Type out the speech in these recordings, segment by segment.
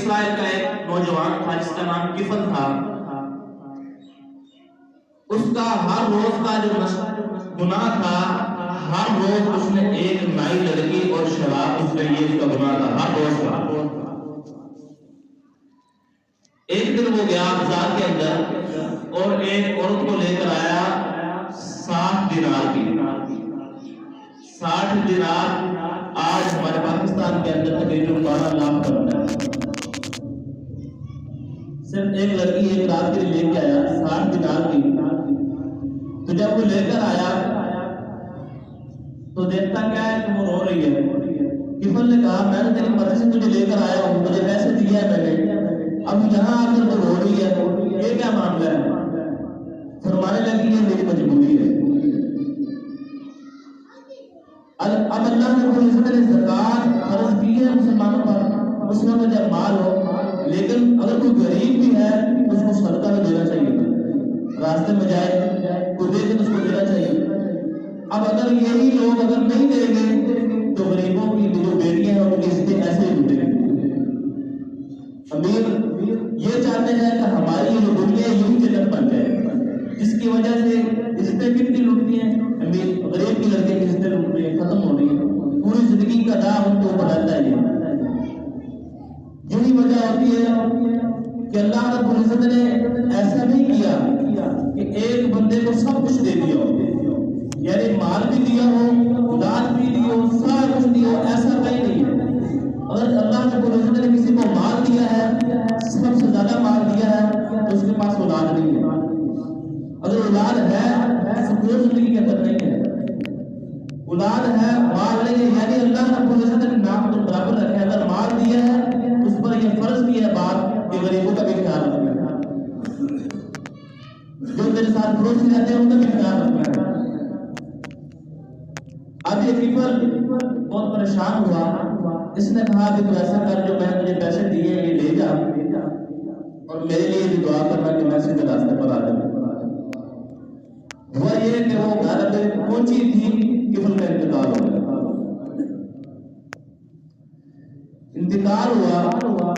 اسرائیل کا ایک نوجوان تھا جس کا نام کفل تھا. اس کا ہر روز کا جو گناہ تھا، ہر روز اس نے ایک نئی لڑکی اور شراب، اس کا یہ اس کا گناہ تھا ہر روز کا. ایک دن وہ گیا بازار کے اندر اور ایک عورت کو لے کر آیا 60 دینار کی. 60 دینار آج ہمارے پاکستان کے اندر تقریباً 12 لاکھ کا ہوتا ہے. صرف ایک لڑکی ایک رات کے لیے لے کے آیا 60 دینار کی. تو جب وہ لے کر آیا تو دیکھتا کیا ہے کہ وہ رو رہی ہے. کفل نے کہا میں نے تیری مرضی سے تجھے لے کر آیا ہوں، مجھے پیسے دیا ہے میں نے، اب یہاں آ کر وہ رو رہی ہے، یہ کیا معاملہ ہے؟ فرمانے لگی ہے میری مجبوری ہے. اب اللہ نے زکات فرض کی ہے مسلمانوں پر، مسلموں کا جب مال ہو، لیکن اگر کوئی غریب بھی ہے اس کو صدقہ بھی دینا چاہیے. راستے میں جائے کوئی دے تو اس کو دینا چاہیے. اب اگر یہی لوگ اگر نہیں دیں گے تو غریبوں کی جو بیٹیاں ہیں ان کی عزتیں ایسے ہی لوٹیں گے. امیر یہ چاہتے ہیں کہ ہماری جو دنیا یوں جنت بن جائے، جس کی وجہ سے عزتیں کن کی لوٹتی ہیں؟ امیر غریب کی لڑکے کی عزتیں لوٹ رہی ہیں، ختم ہو رہی ہیں، پوری زندگی کا داغ ان کو بدلتا ہے. یہی وجہ ہوتی ہے کہ اللہ رب العزت نے ایسا نہیں کیا کہ ایک بندے کو سب کچھ دے دیا ہو، یعنی مال بھی دیا ہو، اولاد بھی دی ہو، سب کچھ دیا ہو، ایسا کہیں نہیں ہے. اگر اللہ رب العزت نے کسی کو مال دیا ہے، سب سے زیادہ مال دیا ہے، تو اس کے پاس اولاد نہیں ہے. اگر اولاد ہے سکون زندگی کے اندر نہیں ہے. اولاد ہے مال نہیں ہے، یعنی اللہ رب العزت نے نام کو برابر رکھا ہے. اگر مال دیا ہے اس پر یہ فرض کیا ہے بات کہ غریبوں کا بھی خیال رکھنا ہے، جو میرے ساتھ پڑوسی رہتے ہیں ان کا بھی خیال رکھنا ہے. اب یہ پیپل بہت پریشان ہوا. اس نے کہا کہ تو ایسا کر، جو میں نے تجھے پیسے دیے یہ لے جا اور میرے لیے بھی دعا کرنا کہ میں سیدھے راستے پر آ جاؤں. ہوا یہ کہ وہ گھر پہ پہنچی تھی، پیپل کا انتقال ہو گیا. انتقال ہوا.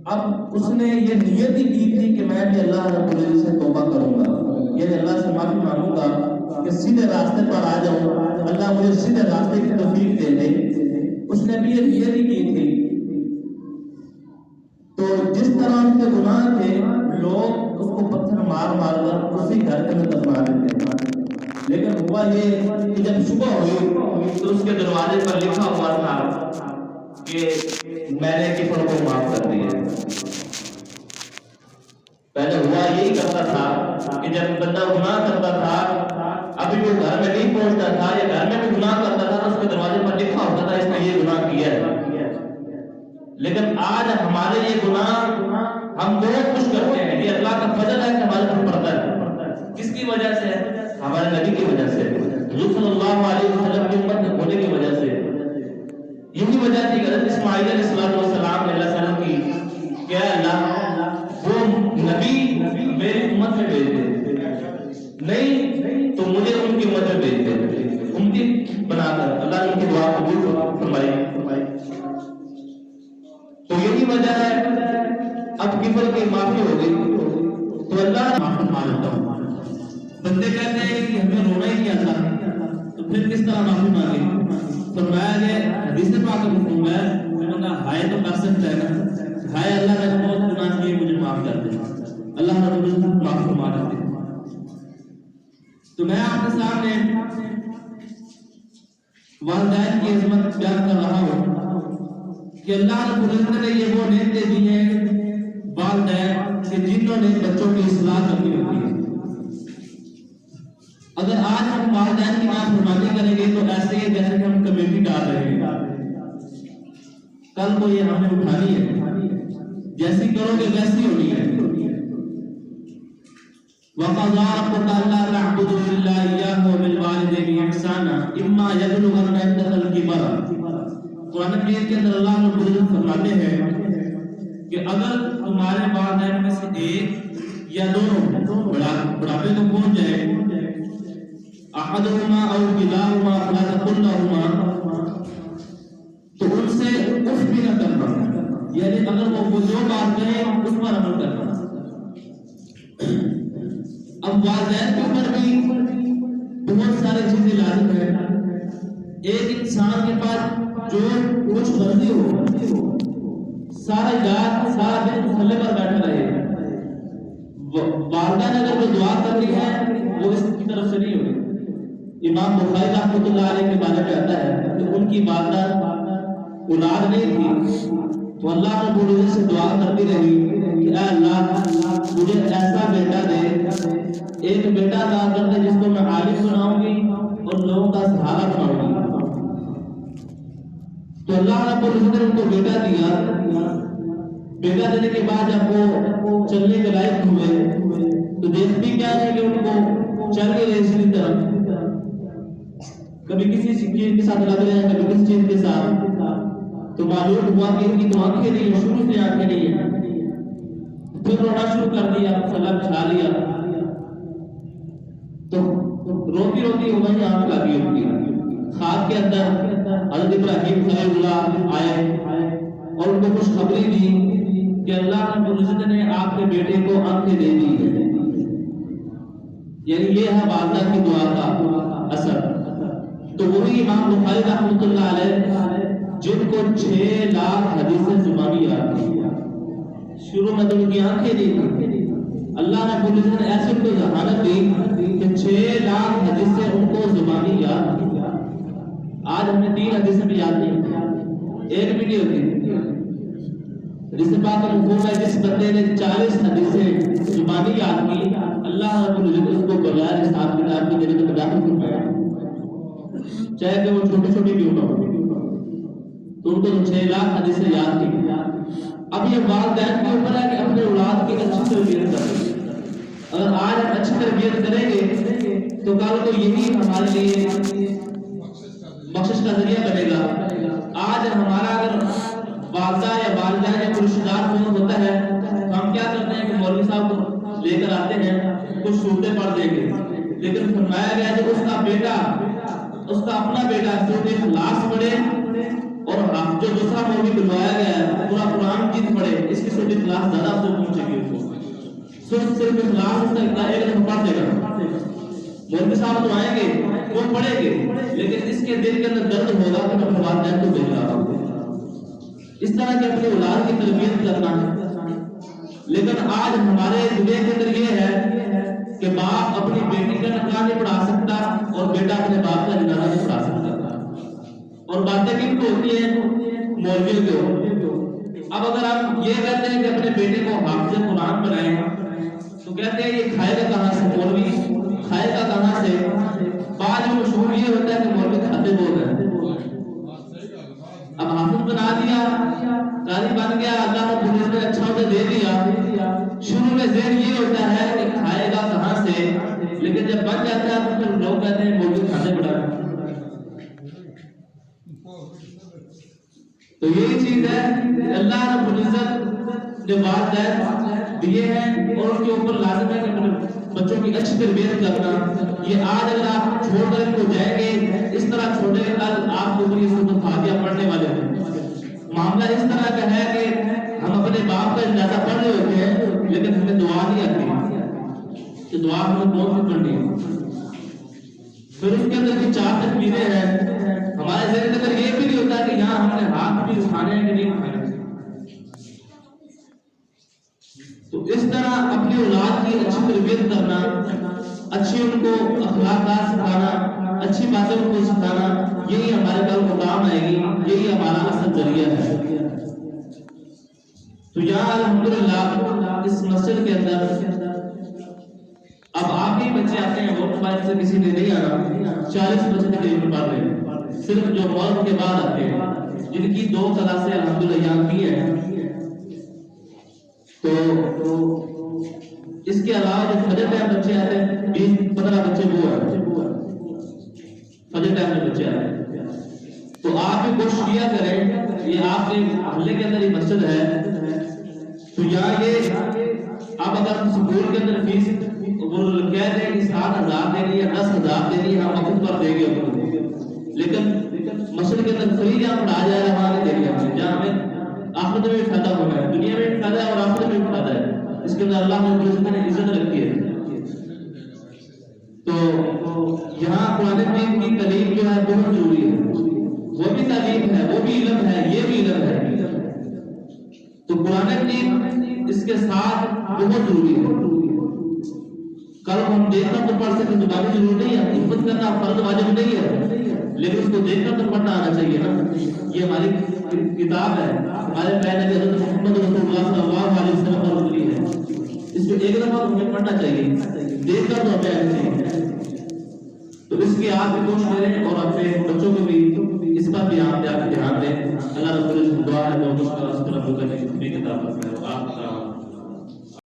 اب اس نے یہ نیت ہی کی تھی کہ میں بھی اللہ رب العزت سے توبہ کروں گا، یعنی اللہ سے معافی مانگوں گا کہ سیدھے راستے پر آ جاؤں، اللہ مجھے سیدھے راستے کی توفیق دے دے. اس نے بھی یہ نیت ہی کی تھی. تو جس طرح اس کے گناہ تھے لوگ اس کو پتھر مار مار کر اسی گھر کے اندر دفنا دیتے تھے. لیکن ہوا یہ کہ جب صبح ہوئی تو اس کے دروازے پر لکھا ہوا تھا کہ میں نے کفر کو معاف کر دیا. پہلے ہوا یہی کرتا تھا کہ جب بندہ گناہ کرتا تھا، ابھی وہ گھر میں نہیں پہنچتا تھا یا گھر میں بھی گناہ کرتا تھا تو اس کے دروازے پر لکھا ہوتا تھا اس نے یہ گناہ کیا ہے. لیکن آج ہمارے یہ گناہ ہم بہت کچھ کرتے ہیں. یہ اللہ کا فضل ہے کہ ہمارے پر پڑتا ہے. کس کی وجہ سے؟ ہمارے نبی کی وجہ سے، حضور صلی اللہ علیہ وسلم کی امت میں ہونے کی وجہ سے. یہی وجہ تھی کہ حضرت اسماعیل علیہ السلام نے اللہ تعالیٰ کی کہ اللہ وہ نبی میری امت میں بھیج دے، نہیں تو مجھے ان کی امت میں بھیج دے، امتی بنا کر. اللہ نے ان کی دعا قبول فرمائی. تو یہی وجہ ہے اب کفر کی معافی ہو گئی تو اللہ معافی مانگتا ہوں. بندے کہتے ہیں کہ ہمیں رونا ہی نہیں آتا تو پھر کس طرح معافی مانگے؟ فرمایا کہ حدیث پاک میں مفہوم ہے کہ بندہ ہائے تو کر سکتا ہے نا، ہائے اللہ نے بہت گناہ کیے مجھے معاف کر دے، اللہ رب العزت معاف فرما دیتے. تو میں آپ کے سامنے والدین کی عظمت بیان کر رہا ہوں کہ اللہ رب العزت نے یہ وہ نعمتیں دی ہیں والدین کہ جنہوں نے بچوں کی اصلاح کرنی ہوتی ہے. اگر آج ہم والدین کی نافرمانی کریں گے تو ایسے ہی جیسے کہ ہم کمیٹی ڈال رہے ہیں، کل کو یہ ہمیں اٹھانی ہے، جیسی کرو گے ویسی ہونی ہے. وَقَضَىٰ رَبُّكَ أَلَّا تَعْبُدُوا إِلَّا إِيَّاهُ وَبِالْوَالِدَيْنِ إِحْسَانًا إِمَّا يَبْلُغَنَّ عِندَكَ الْكِبَرَ. قرآن مجید کے اندر اللہ رب العزت فرماتے ہیں کہ اگر تمہارے والدین میں سے ایک یا دونوں بڑھاپے کو پہنچ جائے، احدهما او كلاهما فلا تقل لهما، تو ان سے اف بھی نہ کرنا، یعنی اگر وہ جو بات کہیں اس پر عمل کرنا. اب والدین کے اوپر بھی بہت سارے چیزیں لازم ہے. ایک انسان کے پاس جو کچھ مرضی ہو سارا یاد سارا دن مسلے پر بیٹھا رہے. والدین اگر جو دعا کر رہی ہے وہ اس کی طرف سے نہیں ہوگی. امام بخاری رحمۃ اللہ علیہ کے بارے میں آتا ہے کہ ان کی والدہ اولاد نہیں تھی تو اللہ رب العزت سے دعا کرتی رہی کہ اے اللہ مجھے ایسا بیٹا دے, ایک بیٹا عطا کر دے جس کو میں عالم بناؤں گی اور لوگوں کا سہارا بناؤں گی. تو اللہ رب العزت نے ان کو بیٹا دیا. بیٹا دینے کے بعد جب وہ چلنے کے لائق ہوئے تو دیکھتی کیا ہے کہ ان کو چل نہیں رہے اسی طرف, کبھی کسی چیز کے ساتھ لگ رہے ہیں کبھی کسی چیز کے ساتھ. تو معلوم ہوا کہ ان کی تو آنکھیں نہیں ہیں, شروع سے آنکھیں نہیں ہیں. پھر رونا شروع کر دیا, مسئلہ بچھا لیا تو روتی روتی ہو گئی آنکھ لگی ان کی. خواب کے اندر حضرت ابراہیم خلیل اللہ آئے اور ان کو خوشخبری دی کہ اللہ رب العزت نے آپ کے بیٹے کو آنکھیں دے دی ہے. یعنی یہ ہے والدہ کی دعا کا اثر. تو وہی امام بخاری رحمۃ اللہ علیہ جن کو 6 لاکھ حدیثیں زبانی یاد تھی, شروع میں تو ان کی آنکھیں نہیں تھی. اللہ رب العزت نے ایسے ان کو ذہانت دی کہ 6 لاکھ حدیثیں ان کو زبانی یاد تھی. آج ہمیں 3 حدیثیں بھی یاد نہیں ہوتی, ایک بھی نہیں ہوتی. جس بات کا مفہوم ہے جس بندے نے 40 حدیثیں زبانی یاد کی اللہ رب العزت اس کو بغیر حساب کتاب کے دینے کو داخل فرمایا, چاہے کہ وہ چھوٹی چھوٹی کیوں نہ ہو. تو ان کو 6 لاکھ حدیثیں یاد کی. اب یہ والدین کے اوپر ہے کہ اپنے اولاد کی اچھی تربیت کریں. اگر آج ہم اچھی تربیت کریں گے تو کل کو یہی ہمارے لیے بخشش کا ذریعہ بنے گا. آج ہمارا اگر والدہ یا والدین یا رشتہ دار ہوتا ہے ہم کیا کرتے ہیں کہ مولوی صاحب کو لے کر آتے ہیں کچھ صورتیں پڑھ دیں گے, لیکن فرمایا گیا کہ اس کا بیٹا اس کا اپنا بیٹا سورۃ اخلاص پڑھے اور جو دوسرا مولوی بلوایا گیا ہے پورا قرآن جیت پڑھے, اس کی سورۃ اخلاص زیادہ سے پہنچے گی. اس کو صرف اخلاص اس کا اتنا ایک دفعہ پڑھ دے گا. مولوی صاحب تو آئیں گے وہ پڑھیں گے لیکن اس کے دل کے اندر درد ہوگا کہ میں والدین کو بھیج رہا ہوں. اس طرح کے اپنے اولاد کی تربیت کرنا ہے. لیکن آج ہمارے دنیا کے اندر یہ ہے کہ باپ اپنی بیٹی کا نکاح نہیں پڑھا سکتا اور بیٹا اپنے باپ کا نکاح نہیں پڑھا سکتا. اور باتیں کن کو ہوتی ہیں؟ مولویوں کو. اب اگر ہم یہ کہتے ہیں کہ اپنے بیٹے کو حافظ قرآن بنائیں تو کہتے ہیں یہ کھائے گا کہاں سے, مولوی کھائے گا کہاں سے. بعد میں مشہور یہ ہوتا ہے کہ مولوی کھاتے بول رہے ہیں. اب حافظ بنا دیا, قاری بن گیا, اللہ نے پولیس میں اچھا اسے دے دیا. شروع میں ذہن یہ ہوتا ہے کہ کھائے گا کہاں سے, لیکن جب بن جاتا ہے تو پھر لوگ کہتے ہیں مولوی کھاتے بڑا. تو یہی چیز ہے کہ اللہ رب العزت نے والدین دیے ہیں اور ان کے اوپر لازم ہے کہ بچوں کی اچھی تربیت کرنا. یہ آج اگر آپ چھوڑ کر ان کو جائیں گے اس طرح چھوڑے کل آپ کو یہ سورۃ فاتحہ پڑھنے والے ہیں. معاملہ اس طرح کا ہے کہ ہم اپنے باپ کا اندازہ پڑھ رہے ہوتے ہیں لیکن ہمیں دعا نہیں آتی کہ دعا ہمیں کون سی پڑھنی ہے. پھر اس کے اندر بھی 4 تکبیریں ہیں. ہمارے ذہن کے اندر یہ بھی نہیں ہوتا کہ یہاں ہم نے ہاتھ بھی اٹھانے ہیں کہ نہیں اٹھانے. تو اس طرح اپنی اولاد کی اچھی تربیت کرنا, اچھی ان کو اخلاقات سکھانا, اچھی باتیں ان کو سکھانا, یہی ہمارے کل کو کام آئے گی, یہی ہمارا اصل ذریعہ ہے. تو یہاں الحمدللہ اس مسجد کے اندر اب آپ ہی بچے آتے ہیں, اور موبائل سے کسی نے نہیں آنا. 40 بچے تقریباً پڑھ رہے ہیں, صرف جو مولد کے بعد آتے ہیں جن کی 2 کلاسیں الحمدللہ یہاں کی ہیں. تو اس کے علاوہ جو فجر ٹائم بچے آتے ہیں 20-15 بچے وہ ہیں فجر ٹائم میں بچے آتے ہیں. تو آپ بھی کوشش کیا کریں, یہ آپ کے محلے کے اندر یہ مسجد ہے تو یہاں یہ آپ اگر سکول کے اندر فیس وہ کہہ دیں کہ 7,000 دینی ہے 10,000 دینی ہے ہم وقت پر دیں گے, لیکن مسجد کے اندر فری جہاں پڑھا جائے وہاں نہیں دینی ہے. جہاں ہمیں آخرت میں بھی فائدہ ہونا ہے، دنیا میں بھی فائدہ ہے اور آخرت میں بھی فائدہ ہے، اس کے اندر اللہ نے عزت رکھی ہے۔ تو یہاں قرآن مجید کی تعلیم جو ہے بہت ضروری ہے، وہ بھی تعلیم ہے، وہ بھی علم ہے، یہ بھی علم ہے، تو قرآن مجید اس کے ساتھ بہت ضروری ہے۔ کل ہم دیکھنا تو پڑھ سکتے زبانی ضرور نہیں ہے، حفظ کرنا فرض واجب نہیں ہے، لیکن اس کو دیکھنا تو پڑھنا آنا چاہیے نا۔ یہ ہماری کتاب ہے، ہمارے پہلے نبی حضرت محمد رسول اللہ صلی اللہ علیہ وسلم پر اتری ہے، اس کو ایک دفعہ ہمیں پڑھنا چاہیے، دیکھ کر تو ہمیں آنا چاہیے۔ تو اس کی آپ بھی کوشش کریں اور اپنے بچوں کو بھی اس پر بھی آپ دھیان دیں۔ اللہ رب العزت دعا ہے تو اس کا کتاب